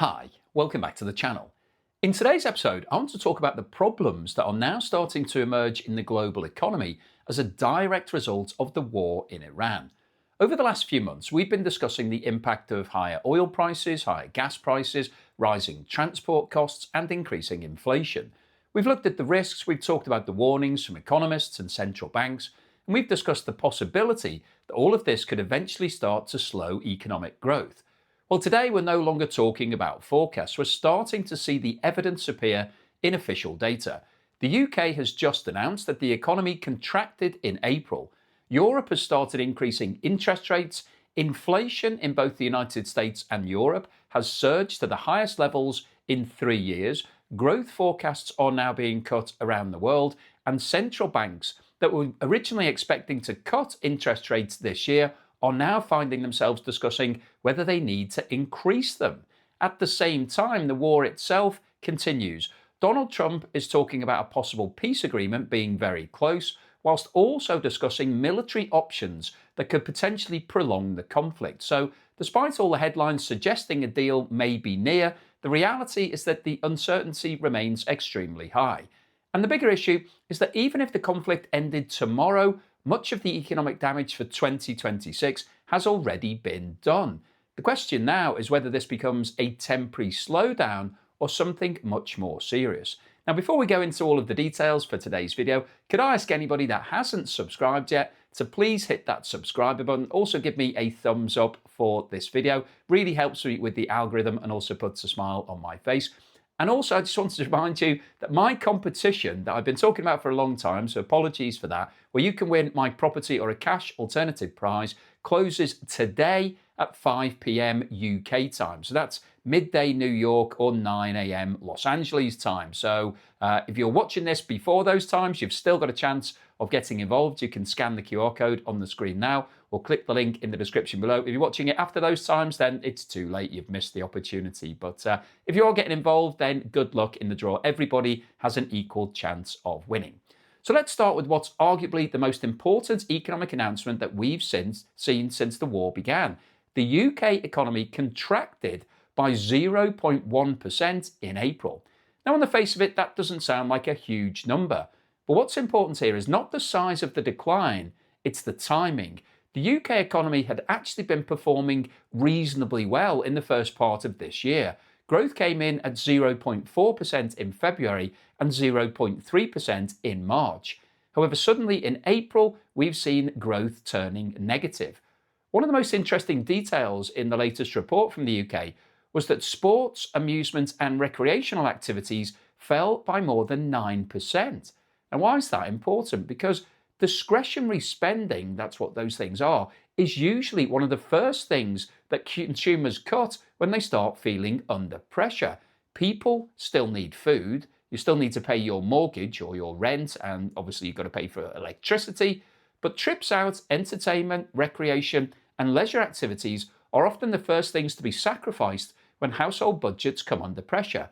Hi, welcome back to the channel. In today's episode, I want to talk about the problems that are now starting to emerge in the global economy as a direct result of the war in Iran. Over the last few months, we've been discussing the impact of higher oil prices, higher gas prices, rising transport costs, and increasing inflation. We've looked at the risks, we've talked about the warnings from economists and central banks, and we've discussed the possibility that all of this could eventually start to slow economic growth. Well, today we're no longer talking about forecasts. We're starting to see the evidence appear in official data. The UK has just announced that the economy contracted in April. Europe has started increasing interest rates. Inflation in both the United States and Europe has surged to the highest levels in 3 years. Growth forecasts are now being cut around the world, and central banks that were originally expecting to cut interest rates this year are now finding themselves discussing whether they need to increase them. At the same time, the war itself continues. Donald Trump is talking about a possible peace agreement being very close, whilst also discussing military options that could potentially prolong the conflict. So, despite all the headlines suggesting a deal may be near, the reality is that the uncertainty remains extremely high. And the bigger issue is that even if the conflict ended tomorrow, much of the economic damage for 2026 has already been done. The question now is whether this becomes a temporary slowdown or something much more serious. Now, before we go into all of the details for today's video, could I ask anybody that hasn't subscribed yet to please hit that subscribe button. Also give me a thumbs up for this video. Really helps me with the algorithm and also puts a smile on my face. And also, I just wanted to remind you that my competition that I've been talking about for a long time, so apologies for that, where you can win my property or a cash alternative prize, closes today at 5 p.m. UK time. So that's midday New York or 9 a.m. Los Angeles time. So if you're watching this before those times, you've still got a chance of getting involved. You can scan the QR code on the screen now or click the link in the description below. If you're watching it after those times, then it's too late. You've missed the opportunity. But if you are getting involved, then good luck in the draw. Everybody has an equal chance of winning. So let's start with what's arguably the most important economic announcement that we've seen since the war began. The UK economy contracted by 0.1% in April. Now, on the face of it, that doesn't sound like a huge number. But what's important here is not the size of the decline, it's the timing. The UK economy had actually been performing reasonably well in the first part of this year. Growth came in at 0.4% in February and 0.3% in March. However, suddenly in April, we've seen growth turning negative. One of the most interesting details in the latest report from the UK was that sports, amusement, and recreational activities fell by more than 9%. And why is that important? Because discretionary spending, that's what those things are, is usually one of the first things that consumers cut when they start feeling under pressure. People still need food, you still need to pay your mortgage or your rent, and obviously you've got to pay for electricity, but trips out, entertainment, recreation, and leisure activities are often the first things to be sacrificed when household budgets come under pressure.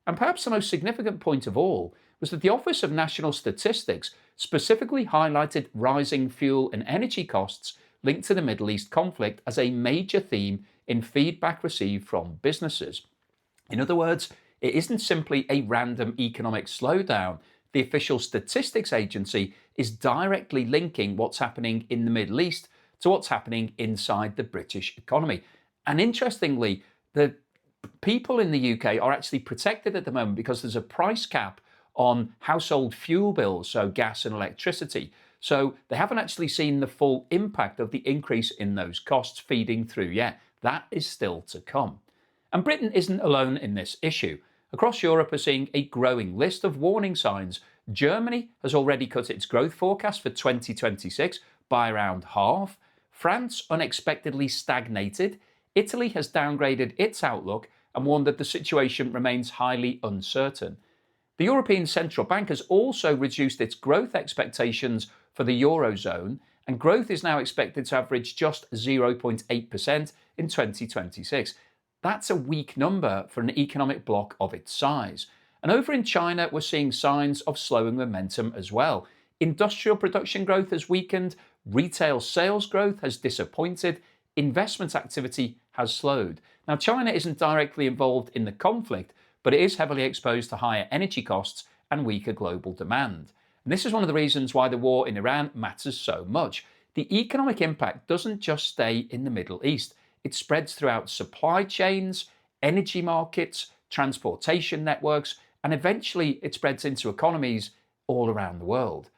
And perhaps the most significant point of all was that the Office of National Statistics specifically highlighted rising fuel and energy costs linked to the Middle East conflict as a major theme in feedback received from businesses. In other words, it isn't simply a random economic slowdown. The official statistics agency is directly linking what's happening in the Middle East to what's happening inside the British economy. And interestingly, the people in the UK are actually protected at the moment because there's a price cap on household fuel bills, so gas and electricity. So they haven't actually seen the full impact of the increase in those costs feeding through yet. That is still to come. And Britain isn't alone in this issue. Across Europe, we're seeing a growing list of warning signs. Germany has already cut its growth forecast for 2026 by around half. France unexpectedly stagnated. Italy has downgraded its outlook and warned that the situation remains highly uncertain. The European Central Bank has also reduced its growth expectations for the Eurozone, and growth is now expected to average just 0.8% in 2026. That's a weak number for an economic bloc of its size. And over in China, we're seeing signs of slowing momentum as well. Industrial production growth has weakened, retail sales growth has disappointed, investment activity has slowed. Now, China isn't directly involved in the conflict, but it is heavily exposed to higher energy costs and weaker global demand. And this is one of the reasons why the war in Iran matters so much. The economic impact doesn't just stay in the Middle East, it spreads throughout supply chains, energy markets, transportation networks, and eventually it spreads into economies all around the world.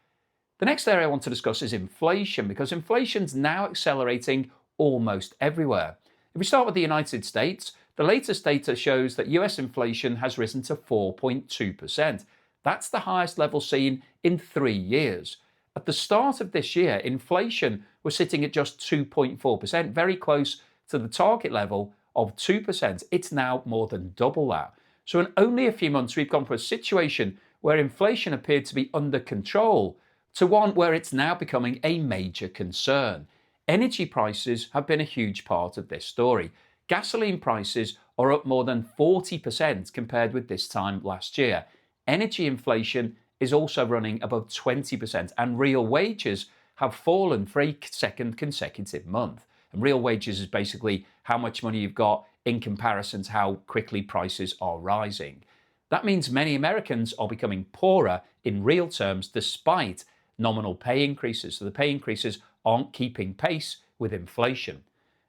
The next area I want to discuss is inflation, because inflation's now accelerating almost everywhere. If we start with the United States, the latest data shows that US inflation has risen to 4.2%. That's the highest level seen in 3 years. At the start of this year, inflation was sitting at just 2.4%, very close to the target level of 2%. It's now more than double that. So in only a few months, we've gone from a situation where inflation appeared to be under control to one where it's now becoming a major concern. Energy prices have been a huge part of this story. Gasoline prices are up more than 40% compared with this time last year. Energy inflation is also running above 20%, and real wages have fallen for a second consecutive month. And real wages is basically how much money you've got in comparison to how quickly prices are rising. That means many Americans are becoming poorer in real terms despite nominal pay increases. So the pay increases aren't keeping pace with inflation.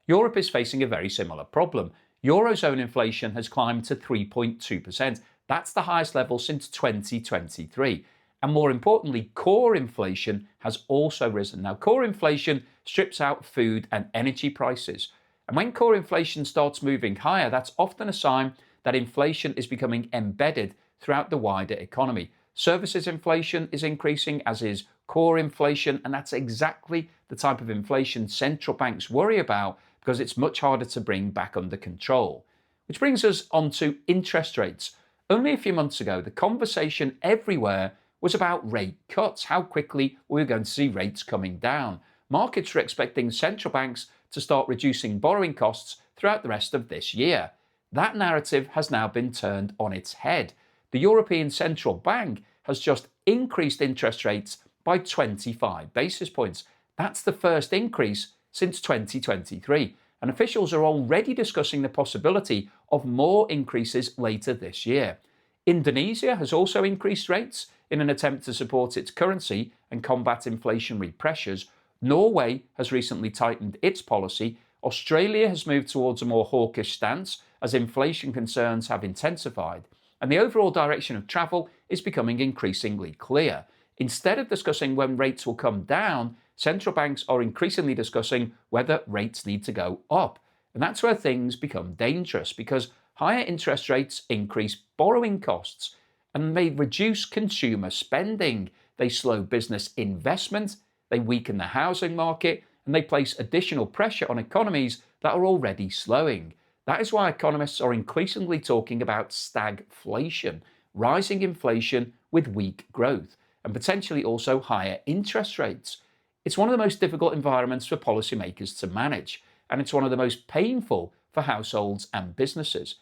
Europe is facing a very similar problem. Eurozone inflation has climbed to 3.2%. That's the highest level since 2023. And more importantly, core inflation has also risen. Now, core inflation strips out food and energy prices. And when core inflation starts moving higher, that's often a sign that inflation is becoming embedded throughout the wider economy. Services inflation is increasing, as is core inflation, and that's exactly the type of inflation central banks worry about because it's much harder to bring back under control. Which brings us on to interest rates. Only a few months ago, the conversation everywhere was about rate cuts, how quickly we were going to see rates coming down. Markets were expecting central banks to start reducing borrowing costs throughout the rest of this year. That narrative has now been turned on its head. The European Central Bank has just increased interest rates by 25 basis points. That's the first increase since 2023, and officials are already discussing the possibility of more increases later this year. Indonesia has also increased rates in an attempt to support its currency and combat inflationary pressures. Norway has recently tightened its policy. Australia has moved towards a more hawkish stance as inflation concerns have intensified. And the overall direction of travel is becoming increasingly clear. Instead of discussing when rates will come down, central banks are increasingly discussing whether rates need to go up. And that's where things become dangerous, because higher interest rates increase borrowing costs and they reduce consumer spending. They slow business investment, they weaken the housing market, and they place additional pressure on economies that are already slowing. That is why economists are increasingly talking about stagflation, rising inflation with weak growth, and potentially also higher interest rates. It's one of the most difficult environments for policymakers to manage, and it's one of the most painful for households and businesses.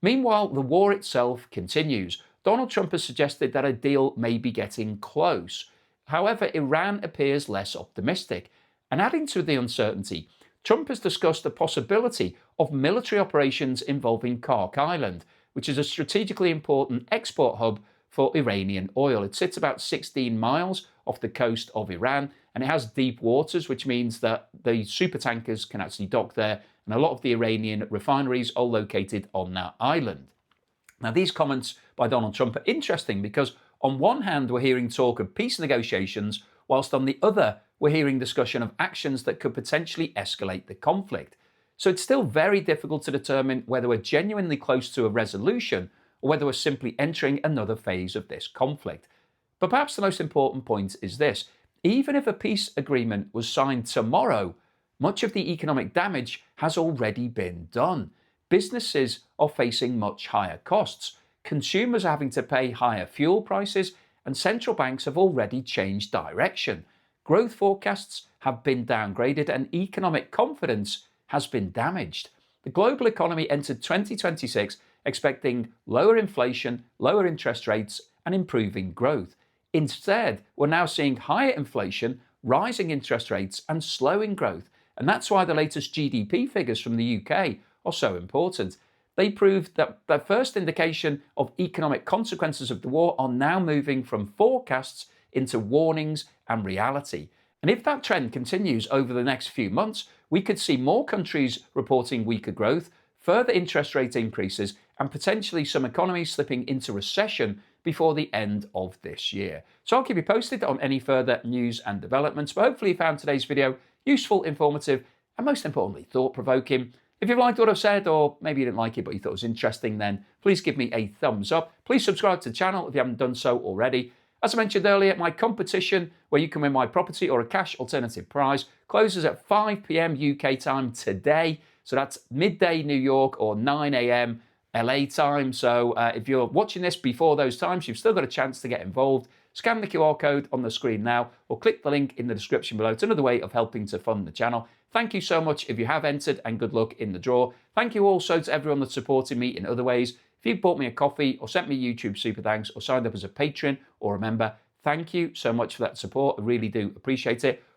Meanwhile, the war itself continues. Donald Trump has suggested that a deal may be getting close. However, Iran appears less optimistic. And adding to the uncertainty, Trump has discussed the possibility of military operations involving Kark Island, which is a strategically important export hub for Iranian oil. It sits about 16 miles off the coast of Iran, and it has deep waters, which means that the supertankers can actually dock there, and a lot of the Iranian refineries are located on that island. Now, these comments by Donald Trump are interesting because on one hand, we're hearing talk of peace negotiations, whilst on the other, we're hearing discussion of actions that could potentially escalate the conflict. So it's still very difficult to determine whether we're genuinely close to a resolution or whether we're simply entering another phase of this conflict. But perhaps the most important point is this: even if a peace agreement was signed tomorrow, much of the economic damage has already been done. Businesses are facing much higher costs, consumers are having to pay higher fuel prices, and central banks have already changed direction. Growth forecasts have been downgraded and economic confidence has been damaged. The global economy entered 2026 expecting lower inflation, lower interest rates, and improving growth. Instead, we're now seeing higher inflation, rising interest rates, and slowing growth. And that's why the latest GDP figures from the UK are so important. They proved that the first indication of economic consequences of the war are now moving from forecasts into warnings and reality. And if that trend continues over the next few months, we could see more countries reporting weaker growth, further interest rate increases, and potentially some economies slipping into recession before the end of this year. So I'll keep you posted on any further news and developments, but hopefully you found today's video useful, informative, and most importantly, thought-provoking. If you've liked what I've said, or maybe you didn't like it but you thought it was interesting, then please give me a thumbs up. Please subscribe to the channel if you haven't done so already. As I mentioned earlier, my competition, where you can win my property or a cash alternative prize, closes at 5 p.m. UK time today. So that's midday New York or 9 a.m. LA time. So if you're watching this before those times, you've still got a chance to get involved. Scan the QR code on the screen now or click the link in the description below. It's another way of helping to fund the channel. Thank you so much if you have entered, and good luck in the draw. Thank you also to everyone that's supported me in other ways. If you've bought me a coffee or sent me YouTube super thanks or signed up as a patron or a member, thank you so much for that support. I really do appreciate it.